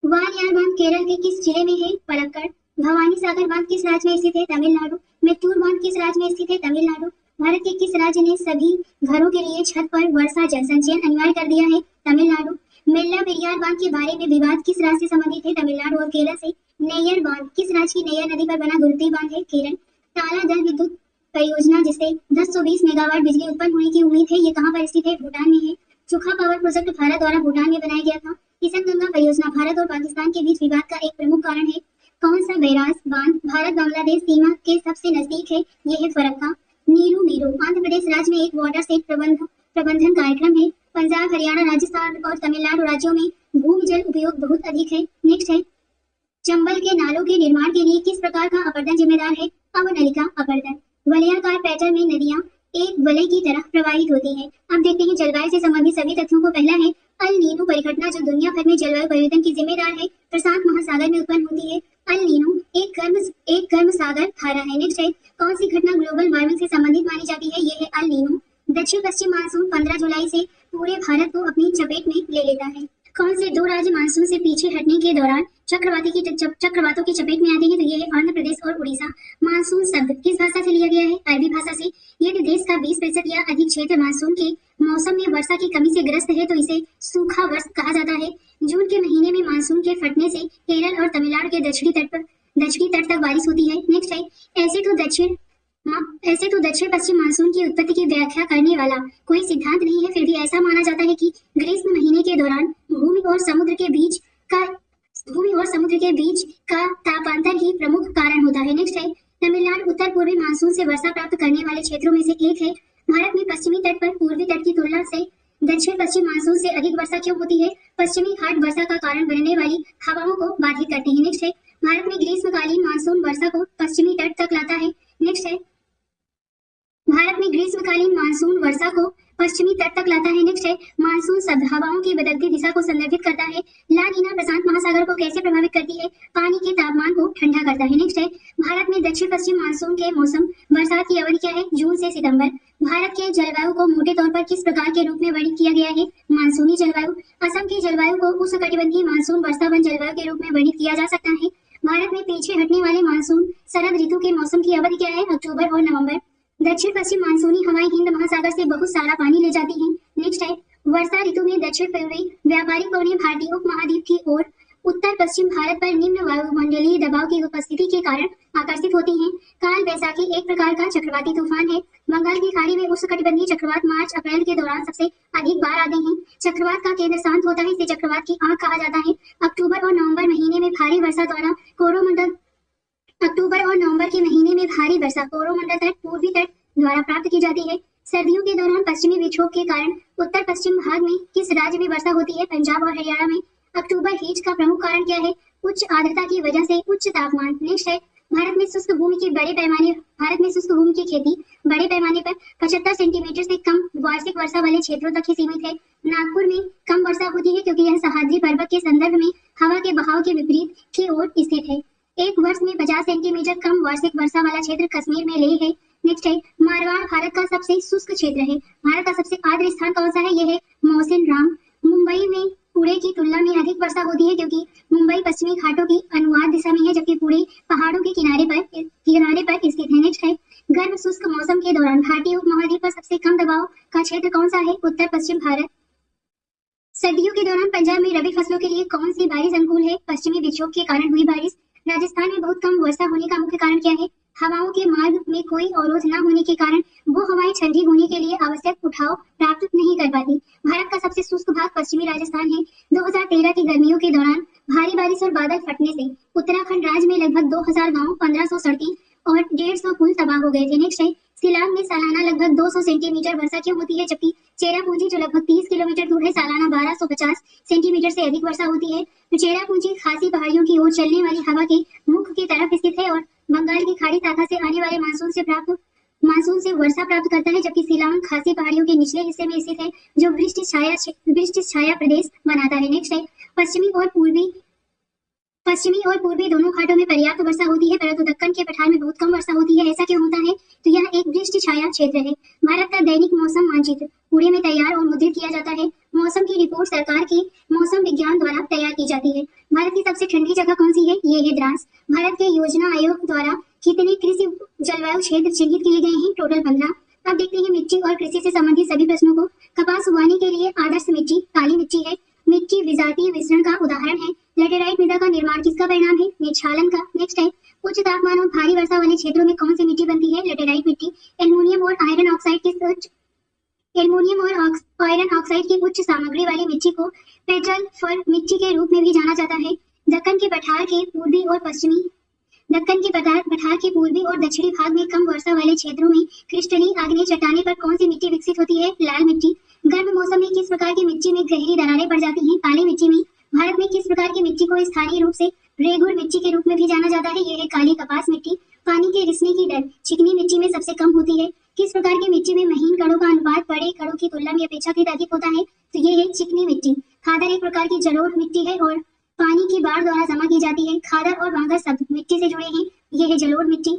वालियार बांध केरल के किस जिले में है? पलक्कड़। भवानी सागर बांध किस राज्य में स्थित है? तमिलनाडु। मेट्टूर बांध किस राज्य में स्थित है? तमिलनाडु। भारत के किस राज्य ने सभी घरों के लिए छत पर वर्षा जल संचयन अनिवार्य कर दिया है? तमिलनाडु। मेल्ला पेरियार बांध के बारे में विवाद किस राज्य से संबंधित है? तमिलनाडु और केरल से। नैयर बांध किस राज्य की नैयर नदी पर बना गुरुती बांध है? केरल। ताला जल विद्युत परियोजना जिससे 1020 मेगावाट बिजली उत्पन्न होने की उम्मीद है, ये कहाँ पर स्थित है? भूटान में है। चुखा पावर प्रोजेक्ट भारत द्वारा भूटान में बनाया गया था। किशन गंगा परियोजना भारत और पाकिस्तान के बीच विवाद का एक प्रमुख कारण है। कौन सा बैराज बांध भारत बांग्लादेश सीमा के सबसे नजदीक है? ये है फरक्का। नीरू मीरू आंध्र प्रदेश राज्य में एक वाटर सेट प्रबंधन कार्यक्रम है। पंजाब, हरियाणा, राजस्थान और तमिलनाडु राज्यों में भूमि जल उपयोग बहुत अधिक है। नेक्स्ट है चंबल के नालों के निर्माण के लिए किस प्रकार का अपर्दन जिम्मेदार है? अवनलिका अपर्दन। वलयाकार पैटर्न में नदियां एक वलय की तरह प्रवाहित होती हैं। अब देखते हैं जलवायु से संबंधित सभी तथ्यों को। पहला है अल नीनो परिघटना जो दुनिया भर में जलवायु परिवर्तन की जिम्मेदार है, प्रशांत महासागर में उत्पन्न होती है। अल नीनो एक गर्म सागर धारा है। नेक्स्ट है कौन सी घटना ग्लोबल वार्मिंग से संबंधित मानी जाती है? ये है अल नीनो। दक्षिण पश्चिम मानसून 15 जुलाई से पूरे भारत को अपनी चपेट में ले लेता है। कौन से दो राज्य मानसून से पीछे हटने के दौरान चक्रवातों की चपेट में आते हैं? तो ये है आंध्र प्रदेश और उड़ीसा। मानसून शब्द किस भाषा से लिया गया है? अरबी भाषा से। यदि देश का 20% या अधिक क्षेत्र मानसून के मौसम में वर्षा की कमी से ग्रस्त है तो इसे सूखा वर्ष कहा जाता है। जून के महीने में मानसून के फटने से केरल और तमिलनाडु के दक्षिणी तट तक बारिश होती है। नेक्स्ट है ऐसे तो दक्षिण पश्चिम मानसून की उत्पत्ति की व्याख्या करने वाला कोई सिद्धांत नहीं है, फिर भी ऐसा माना जाता है कि ग्रीष्म महीने के दौरान भूमि और समुद्र के बीच का तापांतर ही प्रमुख कारण होता है। नेक्स्ट है तमिलनाडु उत्तर पूर्वी मानसून से वर्षा प्राप्त करने वाले क्षेत्रों में से एक है। भारत में पश्चिमी तट पर पूर्वी तट की तुलना से दक्षिण पश्चिम मानसून से अधिक वर्षा क्यों होती है? पश्चिमी घाट वर्षा का कारण बनने वाली हवाओं को बाधित करते हैं। नेक्स्ट है भारत में ग्रीष्मकालीन मानसून वर्षा को पश्चिमी तट तक लाता है। नेक्स्ट है भारत में ग्रीष्मकालीन मानसून वर्षा को पश्चिमी तट तक लाता है। नेक्स्ट है मानसून शब्द हवाओं की बदलती दिशा को संदर्भित करता है। ला नीना प्रशांत महासागर को कैसे प्रभावित करती है? पानी के तापमान को ठंडा करता है। नेक्स्ट है भारत में दक्षिण पश्चिम मानसून के मौसम बरसात की अवधि क्या है? जून से सितंबर। भारत के जलवायु को मोटे तौर पर किस प्रकार के रूप में वर्णित किया गया है? मानसूनी जलवायु। असम की जलवायु को उष्णकटिबंधीय मानसून वर्षावन जलवायु के रूप में वर्णित किया जा सकता है। भारत में पीछे हटने वाले मानसून शरद ऋतु के मौसम की अवधि क्या है? अक्टूबर और नवंबर। दक्षिण पश्चिम मानसूनी हवाएं हिंद महासागर से बहुत सारा पानी ले जाती हैं। नेक्स्ट है वर्षा ऋतु में दक्षिण पूर्वी व्यापारिक पवनें भारतीय उपमहाद्वीप की ओर उत्तर पश्चिम भारत पर निम्न वायुमंडलीय दबाव की उपस्थिति के कारण आकर्षित होती हैं। काल बैसाखी एक प्रकार का चक्रवाती तूफान है। बंगाल की खाड़ी में उष्णकटिबंधीय चक्रवात मार्च अप्रैल के दौरान सबसे अधिक बार आते हैं। चक्रवात का केंद्र शांत होता है, इसे चक्रवात की आंख कहा जाता है। अक्टूबर और नवंबर महीने में भारी वर्षा द्वारा कोरोमंडल तट पूर्वी तट द्वारा प्राप्त की जाती है। सर्दियों के दौरान पश्चिमी विक्षोभ के कारण उत्तर पश्चिम भाग में किस राज्य में वर्षा होती है? पंजाब और हरियाणा में। अक्टूबर हीट का प्रमुख कारण क्या है? उच्च आर्द्रता की वजह से उच्च तापमान। नेक्स्ट है भारत में शुष्क भूमि की खेती बड़े पैमाने पर 75 सेंटीमीटर से कम वार्षिक वर्षा वाले क्षेत्रों तक ही सीमित है। नागपुर में कम वर्षा होती है क्योंकि यह सह्याद्री पर्वत के संदर्भ में हवा के बहाव के विपरीत की ओर स्थित है। एक वर्ष में 50 सेंटीमीटर कम वार्षिक वर्षा वाला क्षेत्र कश्मीर में लेह है। नेक्स्ट है मारवाड़ भारत का सबसे शुष्क क्षेत्र है। भारत का सबसे आर्द्र स्थान कौन सा है? यह है मौसिन राम। मुंबई में पुणे की तुलना में अधिक वर्षा होती है क्योंकि मुंबई पश्चिमी घाटों की अनुवाद दिशा में है जबकि पुणे पहाड़ों के किनारे पर स्थित है। नेक्स्ट है गर्म शुष्क मौसम के दौरान भारतीय उपमहाद्वीप पर सबसे कम दबाव का क्षेत्र कौन सा है? उत्तर पश्चिम भारत। सर्दियों के दौरान पंजाब में रबी फसलों के लिए कौन सी बारिश अनुकूल है? पश्चिमी विक्षोभ के कारण हुई बारिश। राजस्थान में बहुत कम वर्षा होने का मुख्य कारण क्या है? हवाओं के मार्ग में कोई अवरोध न होने के कारण वो हवाएं ठंडी होने के लिए आवश्यक उठाव प्राप्त नहीं कर पाती। भारत का सबसे शुष्क भाग पश्चिमी राजस्थान है। 2013 की गर्मियों के दौरान भारी बारिश और बादल फटने से उत्तराखंड राज्य में लगभग 2000 गाँव, 1500 सड़कें और 150 पुल तबाह हो गए थे। नेक्स्ट है शिलांग में सालाना लगभग 200 सेंटीमीटर वर्षा क्यों होती है जबकि चेरापूंजी जो लगभग 30 किलोमीटर दूर है सालाना 1250 सेंटीमीटर से अधिक वर्षा होती है। तो चेरापूंजी खासी पहाड़ियों की ओर चलने वाली हवा के मुख की तरफ स्थित है और बंगाल की खाड़ी शाखा से आने वाले मानसून से वर्षा प्राप्त करता है जबकि शिलांग खासी पहाड़ियों के निचले हिस्से में स्थित है जो वृष्टि छाया प्रदेश बनाता है। नेक्स्ट है पश्चिमी और पूर्वी दोनों घाटों में पर्याप्त वर्षा होती है परंतु दक्कन के पठार में बहुत कम वर्षा होती है। ऐसा क्यों होता है? तो यह एक वृष्टि छाया क्षेत्र है। भारत का दैनिक मौसम मानचित्र पुणे में तैयार और मुद्रित किया जाता है। मौसम की रिपोर्ट सरकार के मौसम विज्ञान द्वारा तैयार की जाती है। भारत की सबसे ठंडी जगह कौन सी है? ये है द्रास। भारत के योजना आयोग द्वारा कितने कृषि जलवायु क्षेत्र चिन्हित किए गए हैं? टोटल 15। अब देखते हैं मिट्टी और कृषि से संबंधित सभी प्रश्नों को। कपास उगाने के लिए आदर्श मिट्टी काली मिट्टी है। मिट्टी विजातीय मिश्रण का उदाहरण है। लेटेराइट मृदा का निर्माण किसका परिणाम है? निक्षालन का। नेक्स्ट है उच्च तापमान और भारी वर्षा वाले क्षेत्रों में कौन सी मिट्टी बनती है? लेटेराइट मिट्टी। एल्युमिनियम और आयरन ऑक्साइड की उच्च सामग्री वाली मिट्टी को पेट्रल फर मिट्टी के रूप में भी जाना जाता है। दक्कन के पठार के पूर्वी और दक्षिणी भाग में कम वर्षा वाले क्षेत्रों में क्रिस्टलीन आग्नेय चट्टाने पर कौन सी मिट्टी विकसित होती है? लाल मिट्टी। गर्म मौसम में किस प्रकार की मिट्टी में गहरी दरारें पड़ जाती हैं? काली मिट्टी में। भारत में किस प्रकार की मिट्टी को स्थानीय रूप से रेगुर मिट्टी के रूप में भी जाना जाता है? यह है काली कपास मिट्टी। पानी के रिसने की दर चिकनी मिट्टी में सबसे कम होती है। किस प्रकार की मिट्टी में महीन कणों का अनुपात बड़े कणों की तुलना में अपेक्षाकृत अधिक होता है? तो ये है चिकनी मिट्टी। खादर एक प्रकार की जलोढ़ मिट्टी है और पानी की बाढ़ द्वारा जमा की जाती है। खादर और बांगर शब्द मिट्टी से जुड़े हैं। यह है जलोढ़ मिट्टी।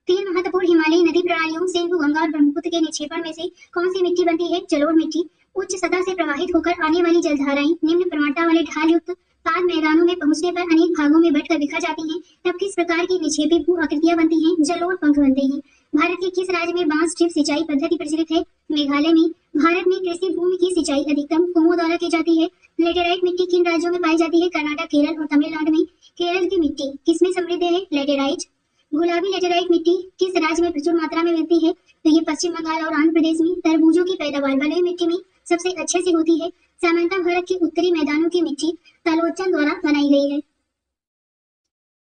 3 महत्वपूर्ण हिमालयी नदी प्रणालियों सिंधु, गंगा और ब्रह्मपुत्र के निक्षेपण में से कौन सी मिट्टी बनती है? जलोढ़ मिट्टी। उच्च सतह से प्रवाहित होकर आने वाली जलधाराएं निम्न प्रवणता वाले ढाल युक्त पाद मैदानों में पहुंचने पर अनेक भागों में बंटकर बिखर जाती हैं। तब किस प्रकार की निक्षेपी भू आकृतियां बनती हैं? जलोढ़ पंख बनते हैं। भारत के किस राज्य में बांस ड्रिप सिंचाई पद्धति प्रचलित है? मेघालय में। भारत में कृषि भूमि की सिंचाई अधिकतम कुओं द्वारा की जाती है। लेटेराइट मिट्टी किन राज्यों में पाई जाती है? कर्नाटक, केरल और तमिलनाडु में। केरल की मिट्टी किसमें समृद्ध है? लेटेराइट। गुलाबी लेटेराइट मिट्टी किस राज्य में प्रचुर मात्रा में मिलती है? तो ये पश्चिम बंगाल और आंध्र प्रदेश में। तरबूजों की पैदावार बलुई मिट्टी में सबसे अच्छे से होती है। सामान्यतः भारत के उत्तरी मैदानों की मिट्टी तलोचन द्वारा बनाई गई है।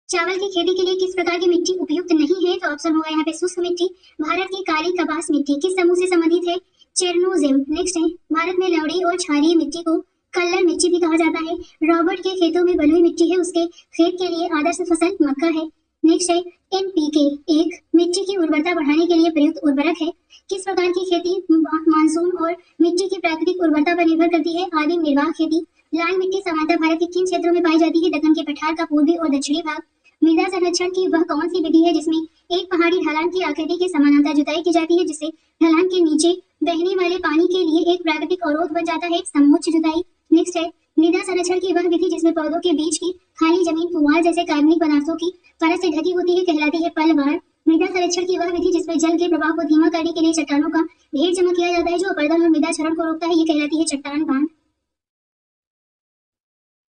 चावल की खेती के लिए किस प्रकार की मिट्टी उपयुक्त नहीं है? तो ऑप्शन होगा यहाँ पे शुष्क मिट्टी। भारत की काली कपास मिट्टी किस समूह से संबंधित है? चेरनोजेम। नेक्स्ट है भारत में लवड़ी और क्षारीय मिट्टी को कल्लर मिट्टी भी कहा जाता है। रॉबर्ट के खेतों में बलुई मिट्टी है, उसके खेत के लिए आदर्श फसल मक्का है। नेक्स्ट है NPK एक मिट्टी की उर्वरता बढ़ाने के लिए प्रयुक्त उर्वरक है। किस प्रकार की खेती मानसून और मिट्टी की प्राकृतिक उर्वरता पर निर्भर करती है? आदिम निर्वाह खेती। लाल मिट्टी सामान्यतः भारत के किन क्षेत्रों में पाई जाती है? दक्कन के पठार का पूर्वी और दक्षिणी भाग। मृदा संरक्षण की वह कौन सी विधि है जिसमें एक पहाड़ी ढलान की आकृति के समानांतर जुताई की जाती है जिससे ढलान के नीचे बहने वाले पानी के लिए एक प्राकृतिक अवरोध बन जाता है? समोच्च जुताई। नेक्स्ट है मृदा संरक्षण की वह विधि जिसमें पौधों के बीच की खाली जमीन पुआल जैसे कार्बनिक पदार्थों की परत से ढकी होती है, कहलाती है पलवार। मृदा संरक्षण की वह विधि जिसमें जल के प्रवाह को धीमा करने के लिए चट्टानों का ढेर जमा किया जाता है जो अपरदन और मृदा क्षरण को रोकता है, ये कहलाती है चट्टान बांध।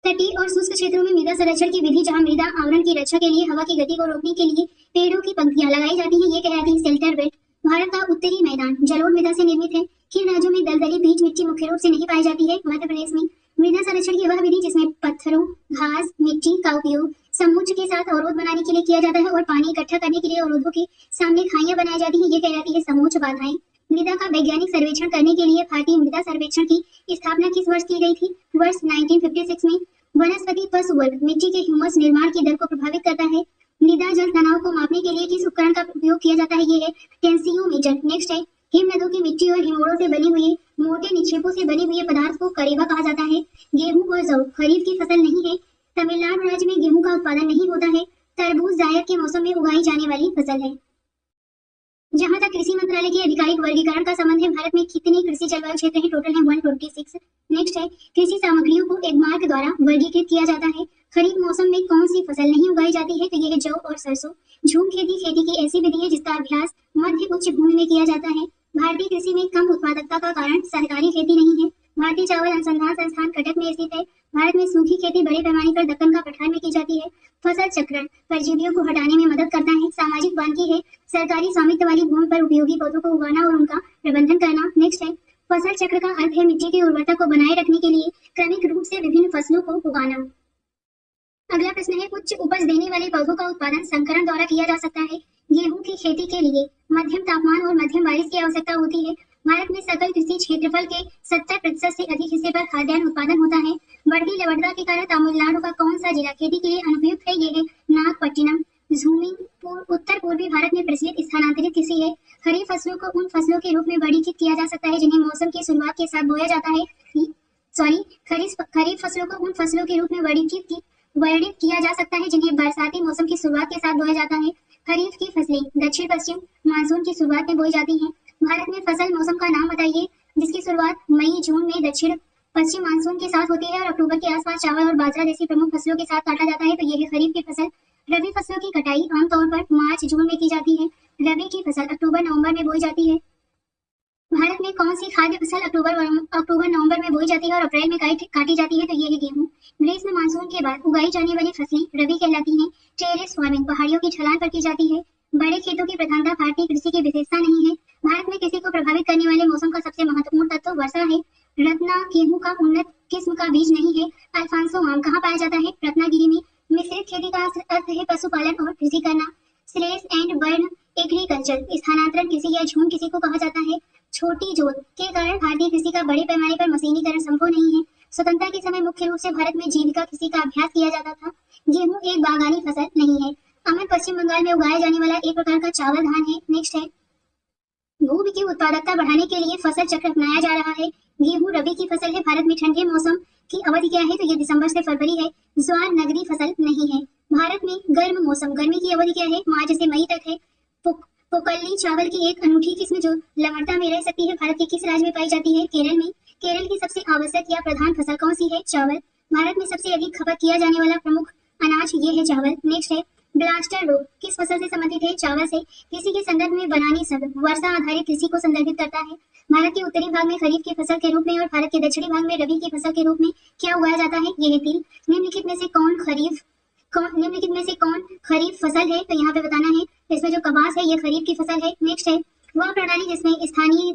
तटीय और शुष्क क्षेत्रों में मृदा संरक्षण की विधि जहां मृदा आवरण की रक्षा के लिए हवा की गति को रोकने के लिए पेड़ों की पंक्तियां लगाई जाती हैं, ये कहलाती है शेल्टर बेल्ट। भारत का उत्तरी मैदान जलोढ़ मृदा से निर्मित है। किन राज्यों में दलदली बीज मिट्टी मुख्य रूप से नहीं पाई जाती है? मध्य प्रदेश में। मृदा संरक्षण की वह विधि जिसमें पत्थरों, घास, मिट्टी का उपयोग समुच्च के साथ अवरोध बनाने के लिए किया जाता है और पानी इकट्ठा करने के लिए अवरोधों के सामने खाइयां बनाई जाती हैं, ये कहलाती है समोच्च बाधाएं। मृदा का वैज्ञानिक सर्वेक्षण करने के लिए भारतीय मृदा सर्वेक्षण की स्थापना किस वर्ष की गई थी? वर्ष 1956 में। वनस्पति पशु वर्ग मिट्टी के ह्यूमस निर्माण की दर को प्रभावित करता है। मृदा जल तनाव को मापने के लिए किस उपकरण का उपयोग किया जाता है? ये है टेंसियोमीटर। नेक्स्ट है हिम नदों की मिट्टी और हिमोड़ों से बनी हुई मोटे निक्षेपों से बनी हुई पदार्थ को करेवा कहा जाता है। गेहूं और जौ खरीफ की फसल नहीं है। तमिलनाडु राज्य में गेहूं का उत्पादन नहीं होता है। तरबूज जायद के मौसम में उगाई जाने वाली फसल है। जहां तक कृषि मंत्रालय के आधिकारिक वर्गीकरण का संबंध है, भारत में कितने कृषि जलवायु क्षेत्र हैं? टोटल है 126। नेक्स्ट है कृषि सामग्रियों को एक मार्क द्वारा वर्गीकृत किया जाता है। खरीफ मौसम में कौन सी फसल नहीं उगाई जाती है? तो ये है जौ और सरसों। झूम खेती खेती की ऐसी विधि है जिसका अभ्यास मध्य उच्च भूमि में किया जाता है। भारतीय कृषि में कम उत्पादकता का कारण सहकारी खेती नहीं है। भारतीय चावल अनुसंधान संस्थान कटक में स्थित है। भारत में सूखी खेती बड़े पैमाने पर दक्कन का पठार में की जाती है। फसल चक्रण परजीवियों को हटाने में मदद करता है। सामाजिक वानिकी है सरकारी स्वामित्व वाली भूमि पर उपयोगी पौधों को उगाना और उनका प्रबंधन करना। नेक्स्ट है फसल चक्र का अर्थ है मिट्टी की उर्वरता को बनाए रखने के लिए क्रमिक रूप से विभिन्न फसलों को उगाना। अगला प्रश्न है उच्च उपज देने वाले पौधों का उत्पादन संकरण द्वारा किया जा सकता है। गेहूं की खेती के लिए मध्यम तापमान और मध्यम बारिश की आवश्यकता होती है। भारत में सकल कृषि क्षेत्रफल के 70% से अधिक हिस्से पर खाद्यान्न उत्पादन होता है। बढ़ती लवणता के कारण तमिलनाडु का कौन सा जिला खेती के लिए अनुपयुक्त है? ये है नागपट्टिनम। झूमिंग उत्तर पूर्वी भारत में प्रचलित स्थानांतरित कृषि है। खरीफ फसलों को उन फसलों के रूप में वर्गीकृत किया जा सकता है जिन्हें मौसम की शुरुआत के साथ बोया जाता है। खरीफ फसलों को उन फसलों के रूप में वर्णित किया जा सकता है जिन्हें बरसाती मौसम की शुरुआत के साथ बोया जाता है। खरीफ की फसलें दक्षिण पश्चिम मानसून की शुरुआत में बोई जाती हैं। भारत में फसल मौसम का नाम बताइए जिसकी शुरुआत मई जून में दक्षिण पश्चिम मानसून के साथ होती है और अक्टूबर के आसपास चावल और बाजरा जैसी प्रमुख फसलों के साथ काटा जाता है। तो ये है खरीफ की फसल। रबी फसलों की कटाई आमतौर पर मार्च जून में की जाती है। रबी की फसल अक्टूबर नवंबर में बोई जाती है। भारत में कौन सी खाद्य फसल अक्टूबर नवंबर में बोई जाती है और अप्रैल में काटी जाती है? तो ये है गेहूं। ग्रीष्म मानसून के बाद उगाई जाने वाली फसलें रबी कहलाती हैं। टेरेस फार्मिंग पहाड़ियों की ढलान पर की जाती है। बड़े खेतों की प्रधानता भारतीय कृषि की विशेषता नहीं है। भारत में कृषि को प्रभावित करने वाले मौसम का सबसे महत्वपूर्ण तत्व वर्षा है। रत्ना गेहूं का उन्नत किस्म का बीज नहीं है। अल्फांसो आम कहाँ पाया जाता है? रत्नागिरी में। मिश्रित खेती का अर्थ है पशुपालन और कृषि करना। स्लेश एंड बर्न एग्रीकल्चर स्थानांतरण कृषि या झूम कृषि को कहा जाता है। छोटी जोत के कारण भारतीय कृषि का बड़े पैमाने पर मशीनीकरण संभव नहीं है। स्वतंत्रता के समय मुख्य रूप से भारत में जीविका कृषि का अभ्यास किया जाता था। गेहूं एक बागानी फसल नहीं है। अमन पश्चिम बंगाल में उगाया जाने वाला एक प्रकार का चावल धान है। नेक्स्ट है भूमि की उत्पादकता बढ़ाने के लिए फसल चक्र अपनाया जा रहा है। गेहूं रबी की फसल है। भारत में ठंडे मौसम की अवधि क्या है? तो ये दिसंबर से फरवरी है। ज्वार नगदी फसल नहीं है। भारत में गर्म मौसम गर्मी की अवधि क्या है? मार्च से मई तक है। पोकल्ली चावल की एक अनूठी किस्म जो लवणता में रह सकती है भारत के किस राज्य में पाई जाती है? केरल में। केरल की सबसे आवश्यक या प्रधान फसल कौन सी है? चावल। भारत में सबसे अधिक खपत किया जाने वाला प्रमुख अनाज ये है चावल। नेक्स्ट है ब्लास्टर रोग किस फसल से संबंधित है? चावल से। कृषि के संदर्भ में बनानी शब्द वर्षा आधारित कृषि को संदर्भित करता है। भारत के उत्तरी भाग में खरीफ की फसल के रूप में और भारत के दक्षिणी भाग में रबी की फसल के रूप में क्या उगाया जाता है? ये है तिल। निम्नलिखित में से कौन खरीफ फसल है? तो यहाँ पे बताना है। इसमें जो कपास है ये खरीफ की फसल है। नेक्स्ट है वह प्रणाली जिसमें स्थानीय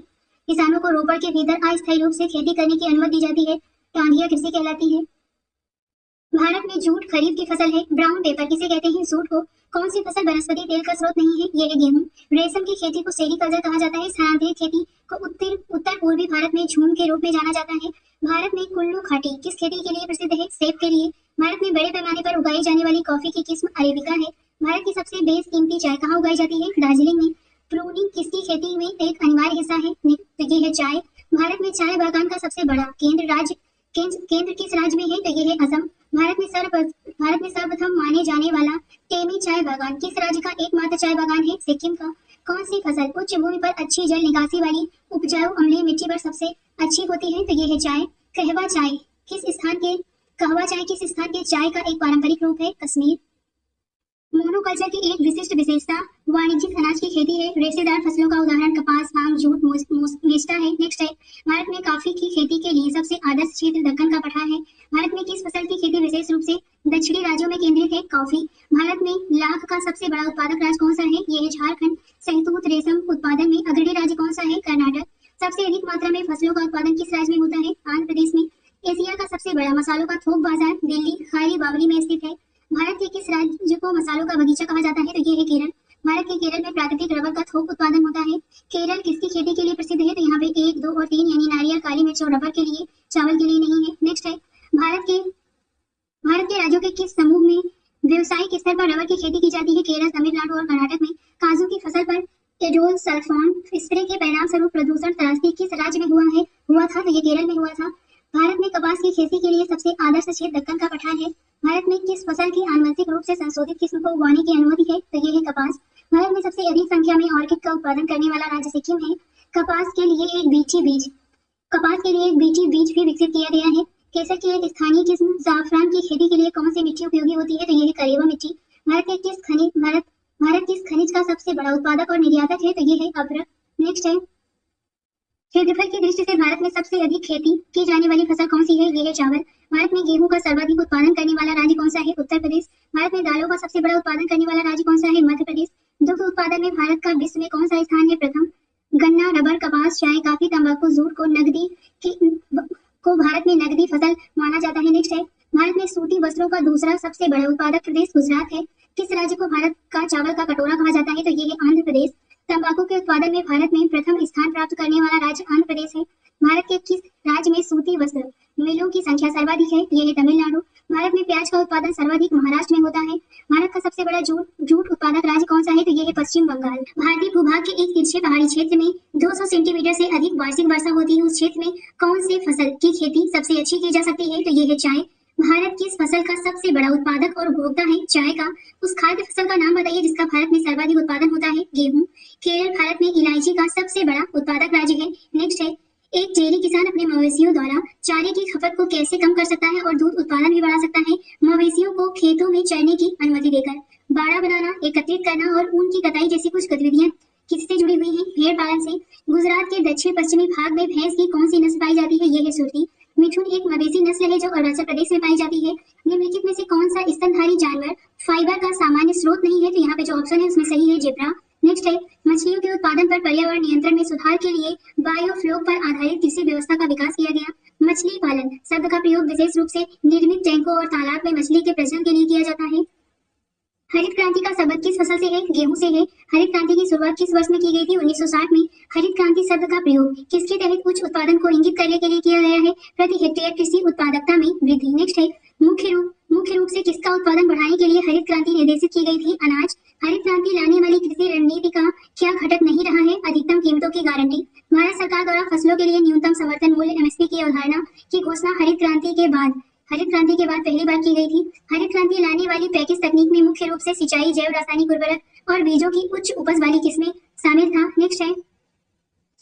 किसानों को रोपड़ के भीतर अस्थायी रूप से खेती करने की अनुमति दी जाती है टांगिया कृषि कहलाती है। भारत में जूट खरीफ की फसल है। ब्राउन पेपर किसे कहते हैं? सूट को। कौन सी फसल वनस्पति तेल का स्रोत नहीं है? ये है गेहूं। रेशम की खेती को सेरीकल्चर कहा जाता है। स्थानांतरित खेती को उत्तर पूर्वी भारत में झूम के रूप में जाना जाता है। भारत में कुल्लू घाटी किस खेती के लिए प्रसिद्ध है? सेब के लिए। भारत में बड़े पैमाने पर उगाई जाने वाली कॉफी की किस्म अरेबिका है। भारत की सबसे बेशकीमती चाय कहाँ उगाई जाती है? दार्जिलिंग में। प्रूनिंग किसकी खेती में एक अनिवार्य हिस्सा है? तो ये है चाय। भारत में चाय बागान का सबसे बड़ा केंद्र किस राज्य में है? तो ये है असम। भारत में सर्वप्रथम माने जाने वाला टेमी चाय बागान किस राज्य का एकमात्र चाय बागान है? सिक्किम का। कौन सी फसल उच्च भूमि पर अच्छी जल निकासी वाली उपजाऊ अम्लीय मिट्टी पर सबसे अच्छी होती है? तो ये है चाय। कहवा चाय किस स्थान के चाय का एक पारंपरिक रूप है? कश्मीर। मोनोकल्चर की एक विशिष्ट विशेषता वाणिज्यिक अनाज की खेती है। रेशेदार फसलों का उदाहरण कपास, भांग, जूट, मेस्टा है। नेक्स्ट है भारत में कॉफी की खेती के लिए सबसे आदर्श क्षेत्र दक्कन का पठार है। भारत में किस फसल की खेती विशेष रूप से दक्षिणी राज्यों में केंद्रित है? कॉफी। भारत में लाख का सबसे बड़ा उत्पादक राज्य कौन सा है? ये है झारखंड। शहतूत रेशम उत्पादन में अग्रणी राज्य कौन सा है? कर्नाटक। सबसे अधिक मात्रा में फसलों का उत्पादन किस राज्य में होता है? आंध्र प्रदेश में। एशिया का सबसे बड़ा मसालों का थोक बाजार दिल्ली खारी बावली में स्थित है। भारत के किस राज्य को मसालों का बगीचा कहा जाता है? तो ये है केरल। भारत के केरल में प्राकृतिक रबर का थोक उत्पादन होता है। केरल किसकी खेती के लिए प्रसिद्ध है? तो यहाँ पे 1, 2 और 3 यानी नारियल, काली मिर्च और रबर के लिए, चावल के लिए नहीं है। नेक्स्ट है भारत के राज्यों के किस समूह में व्यवसायिक स्तर पर रबर की खेती की जाती है। केरल, तमिलनाडु और कर्नाटक में काजू की फसल पर एडोल सल्फोन स्प्रे के परिणाम स्वरूप प्रदूषण त्रासदी किस राज्य में हुआ था? तो ये केरल में हुआ था। भारत में कपास की खेती के लिए सबसे आदर्श क्षेत्र दक्कन का पठार है। भारत में किस फसल की आनुवंशिक रूप से संशोधित किस्म को उगाने की अनुमति है? तो ये है कपास। भारत में सबसे अधिक संख्या में ऑर्किड का उत्पादन करने वाला राज्य सिक्किम है। कपास के लिए एक बीटी बीज भी विकसित किया गया है। केसर की एक स्थानीय किस्म जाफरान की खेती के लिए कौन सी मिट्टी उपयोगी होती है? तो ये है करेवा मिट्टी। भारत किस खनिज का सबसे बड़ा उत्पादक और निर्यातक है? तो ये है अभ्रक। नेक्स्ट है, क्षेत्रफल की दृष्टि से भारत में सबसे अधिक खेती की जाने वाली फसल कौन सी है? ये है चावल। भारत में गेहूं का सर्वाधिक उत्पादन करने वाला राज्य कौन सा है? उत्तर प्रदेश। भारत में दालों का सबसे बड़ा उत्पादन करने वाला राज्य कौन सा है? मध्य प्रदेश। दुग्ध उत्पादन में भारत का विश्व में कौन सा स्थान है? प्रथम। गन्ना, रबर, कपास, चाय, कॉफी, तंबाकू, जूट को भारत में नगदी फसल माना जाता है। नेक्स्ट है, भारत में सूती वस्त्रों का दूसरा सबसे बड़ा उत्पादक प्रदेश गुजरात है। किस राज्य को भारत का चावल का कटोरा कहा जाता है? तो ये है आंध्र प्रदेश। तंबाकू के उत्पादन में भारत में प्रथम स्थान प्राप्त करने वाला राज्य आंध्र प्रदेश है। भारत के किस राज्य में सूती वस्त्र मिलों की संख्या सर्वाधिक है? ये है तमिलनाडु। भारत में प्याज का उत्पादन सर्वाधिक महाराष्ट्र में होता है। भारत का सबसे बड़ा जूट उत्पादक राज्य कौन सा है? तो ये है पश्चिम बंगाल। भारतीय भूभाग के एक तिरछे पहाड़ी क्षेत्र में 200 सेंटीमीटर से अधिक वार्षिक वर्षा होती है। उस क्षेत्र में कौन से फसल की खेती सबसे अच्छी की जा सकती है? तो ये है चाय। भारत किस फसल का सबसे बड़ा उत्पादक और उपभोक्ता है? चाय का। उस खाद्य फसल का नाम बताइए जिसका भारत में सर्वाधिक उत्पादन होता है? गेहूं। केरल भारत में इलायची का सबसे बड़ा उत्पादक राज्य है। नेक्स्ट है, एक डेयरी किसान अपने मवेशियों द्वारा चारे की खपत को कैसे कम कर सकता है और दूध उत्पादन भी बढ़ा सकता है? मवेशियों को खेतों में चरने की अनुमति देकर। बाड़ा बनाना, एकत्रित करना और ऊन की कटाई जैसी कुछ गतिविधियां किससे जुड़ी हुई हैं? भेड़ पालन से। गुजरात के दक्षिण पश्चिमी भाग में भैंस की कौन सी नस्ल पाई जाती है? ये है सुरती। मिठुन एक मवेशी नस्ल है जो अरुणाचल प्रदेश में पाई जाती है। निम्नलिखित में से कौन सा स्तनधारी जानवर फाइबर का सामान्य स्रोत नहीं है? तो यहाँ पे जो ऑप्शन है उसमें सही है जेब्रा। नेक्स्ट है, मछलियों के उत्पादन पर पर्यावरण नियंत्रण में सुधार के लिए बायोफ्लोक पर आधारित कृषि व्यवस्था का विकास किया गया। मछली पालन शब्द का प्रयोग विशेष रूप से निर्मित टैंकों और तालाब में मछली के प्रजनन के लिए किया जाता है। हरित क्रांति का शब्द किस फसल से है? गेहूं से है। हरित क्रांति की शुरुआत किस वर्ष में की गई थी? 1960 में। हरित क्रांति शब्द का प्रयोग किसके तहत उच्च उत्पादन को इंगित करने के लिए किया गया है? प्रति हेक्टेयर कृषि उत्पादकता में वृद्धि। नेक्स्ट है, मुख्य रूप से किसका उत्पादन बढ़ाने के लिए हरित क्रांति निर्देशित की गई थी? अनाज। हरित क्रांति लाने वाली कृषि रणनीति का क्या घटक नहीं रहा है? अधिकतम कीमतों की गारंटी। भारत सरकार द्वारा फसलों के लिए न्यूनतम समर्थन मूल्य एमएसपी की अवधारणा की घोषणा हरित क्रांति के बाद पहली बार की गई थी। हरित क्रांति लाने वाली पैकेज तकनीक में मुख्य रूप से सिंचाई, जैव रासायनिक उर्वरक और बीजों की उच्च उपज वाली किस्में शामिल था। नेक्स्ट है,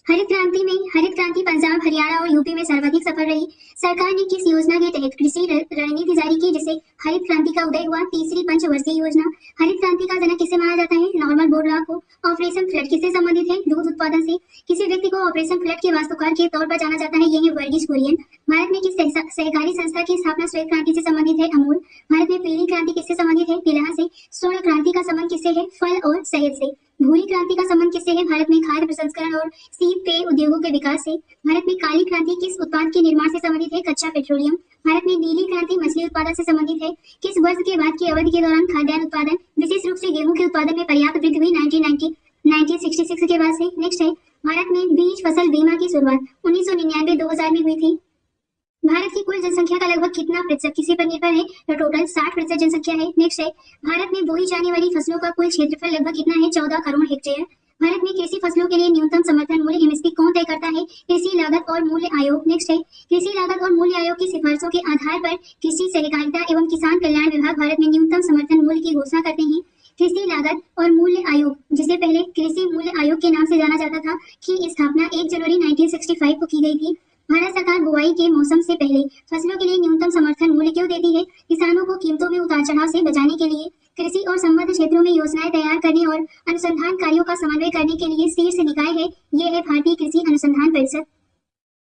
हरित क्रांति पंजाब, हरियाणा और यूपी में सर्वाधिक सफल रही। सरकार ने किस योजना के तहत कृषि रणनीति जारी की जिसे हरित क्रांति का उदय हुआ? तीसरी पंचवर्षीय योजना। हरित क्रांति का जनक किसे माना जाता है? नॉर्मन बोरलॉग को। ऑपरेशन फ्लड किससे संबंधित है? दूध उत्पादन से। किसी व्यक्ति को ऑपरेशन फ्लड के वास्तुकार के तौर पर जाना जाता है? ये है वर्गीस कुरियन। भारत में किस सहकारी संस्था की स्थापना श्वेत क्रांति से संबंधित है? अमूल। भारत में पीली क्रांति किससे संबंधित है? तिलहन से। स्वर्ण क्रांति का संबंध किससे है? फल और शहद से। भूरी क्रांति का संबंध किससे है? भारत में खाद्य प्रसंस्करण और शीत पेय उद्योगों के विकास से। भारत में काली क्रांति किस उत्पाद के निर्माण से संबंधित है? कच्चा पेट्रोलियम। भारत में नीली क्रांति मछली उत्पादन से संबंधित है। किस वर्ष के बाद की अवधि के दौरान खाद्यान्न उत्पादन विशेष रूप से गेहूं के उत्पादन में पर्याप्त वृद्धि हुई? 1966 के बाद से। नेक्स्ट है, भारत में बीज फसल बीमा की शुरुआत 1999-2000 में हुई थी। भारत की कुल जनसंख्या का लगभग कितना प्रतिशत किसी पर निर्भर है? तो टोटल 60% जनसंख्या है। नेक्स्ट है, भारत में बोई जाने वाली फसलों का कुल क्षेत्रफल लगभग कितना है? 14 करोड़ हेक्टेयर। भारत में कृषि फसलों के लिए न्यूनतम समर्थन मूल्य एमएसपी कौन तय करता है? कृषि लागत और मूल्य आयोग। नेक्स्ट है, कृषि लागत और मूल्य आयोग की सिफारिशों के आधार पर कृषि सहकारिता एवं किसान कल्याण विभाग भारत में न्यूनतम समर्थन मूल्य की घोषणा करते हैं। कृषि लागत और मूल्य आयोग, जिसे पहले कृषि मूल्य आयोग के नाम से जाना जाता था, की स्थापना 1 जनवरी 1965 को की गई थी। भारत सरकार बुआई के मौसम से पहले फसलों के लिए न्यूनतम समर्थन मूल्य क्यों देती है? किसानों को कीमतों में उतार चढ़ाव से बचाने के लिए, कृषि और संबद्ध क्षेत्रों में योजनाएं तैयार करने और अनुसंधान कार्यों का समन्वय करने के लिए शीर्ष निकाय है। ये है भारतीय कृषि अनुसंधान परिषद।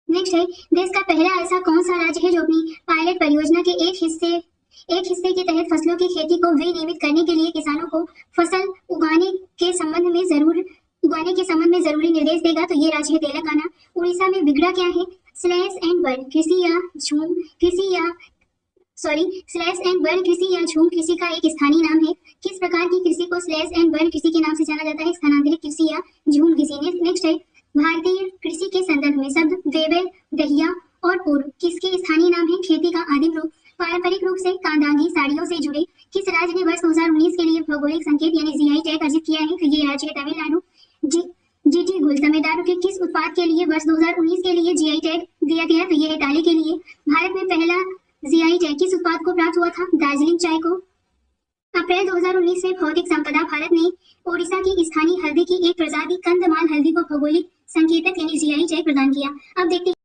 नेक्स्ट है, देश का पहला ऐसा कौन सा राज्य है जो अपनी पायलट परियोजना के एक हिस्से के तहत फसलों की खेती को विनियमित करने के लिए किसानों को फसल उगाने के संबंध में जरूरी निर्देश देगा? तो ये राज्य है तेलंगाना। उड़ीसा में विगड़ा क्या है? स्लैश एंड बर्न कृषि या झूम कृषि का एक स्थानीय नाम है। किस प्रकार की कृषि को स्लैश एंड बर्न कृषि के नाम से जाना जाता है? स्थानांतरित कृषि या झूम कृषि। नेक्स्ट है, भारतीय कृषि के संदर्भ में शब्द वेबल, दहिया और पूर्व किसके स्थानीय नाम है? खेती का आदिम रूप। पारंपरिक रूप से कांदागी साड़ियों से जुड़े किस राज्य ने वर्ष 2019 के लिए भौगोलिक संकेत यानी जीआई टैग अर्जित किया है? तो ये राज्य है तमिलनाडु। जी गुल, तमिलनाडु के किस उत्पाद के लिए वर्ष 2019 के लिए जीआई टैग दिया गया? तो ये दालें के लिए। भारत में पहला जीआई टैग किस उत्पाद को प्राप्त हुआ था? दार्जिलिंग चाय को। अप्रैल 2019 में भौतिक संपदा भारत ने ओडिशा की स्थानीय हल्दी की एक प्रजाति कंदमाल हल्दी को भौगोलिक संकेतक यानी जीआई टैग प्रदान किया। अब देखते